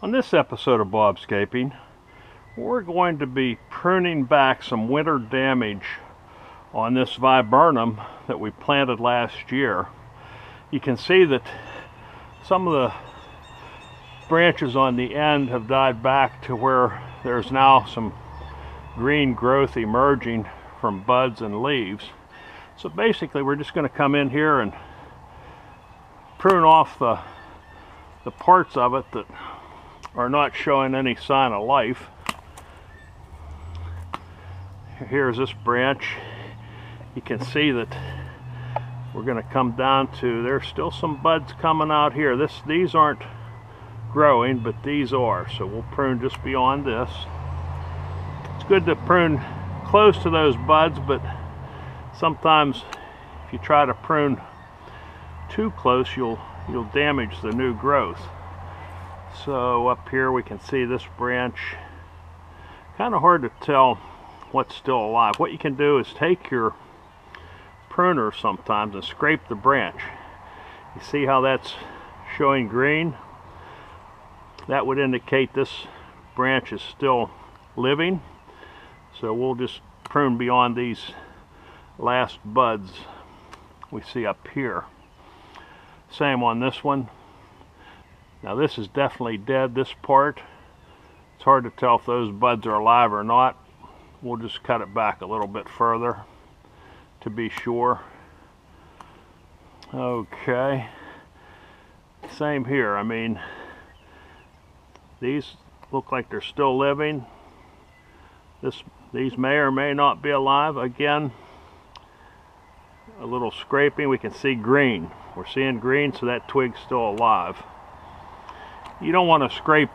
On this episode of Bobscaping, we're going to be pruning back some winter damage on this viburnum that we planted last year. You can see that some of the branches on the end have died back to where there's now some green growth emerging from buds and leaves. So basically we're just going to come in here and prune off the parts of it that are not showing any sign of life. Here's this branch. You can see that we're going to come down to, there's still some buds coming out here. These aren't growing, but these are, so we'll prune just beyond this. It's good to prune close to those buds, but sometimes if you try to prune too close, you'll damage the new growth. So up here we can see this branch. Kind of hard to tell what's still alive. What you can do is take your pruner sometimes and scrape the branch. You see how that's showing green? That would indicate this branch is still living. So we'll just prune beyond these last buds we see up here. Same on this one. Now this is definitely dead, this part. It's hard to tell if those buds are alive or not. We'll just cut it back a little bit further to be sure. Okay. Same here. I mean, these look like they're still living. These may or may not be alive. Again, a little scraping, we can see green. We're seeing green, so that twig's still alive. You don't want to scrape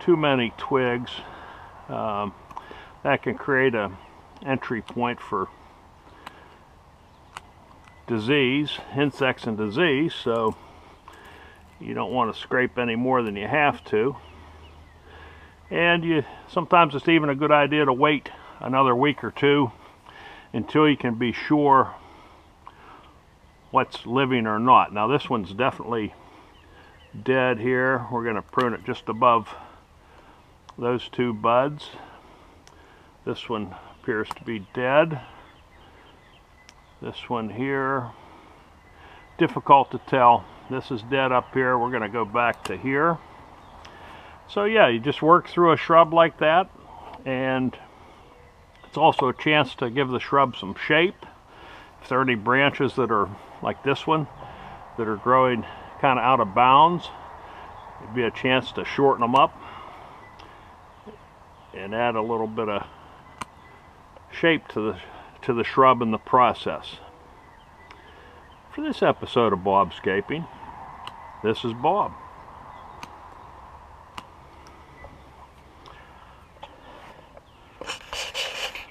too many twigs. That can create an entry point for disease, insects and disease, so you don't want to scrape any more than you have to. And sometimes it's even a good idea to wait another week or two until you can be sure what's living or not. Now this one's definitely dead here. We're going to prune it just above those two buds. This one appears to be dead. This one here, difficult to tell. This is dead up here. We're going to go back to here. So yeah, you just work through a shrub like that, and it's also a chance to give the shrub some shape. If there are any branches that are like this one that are growing kind of out of bounds, it'd be a chance to shorten them up and add a little bit of shape to the shrub in the process. For this episode of Bobscaping, this is Bob.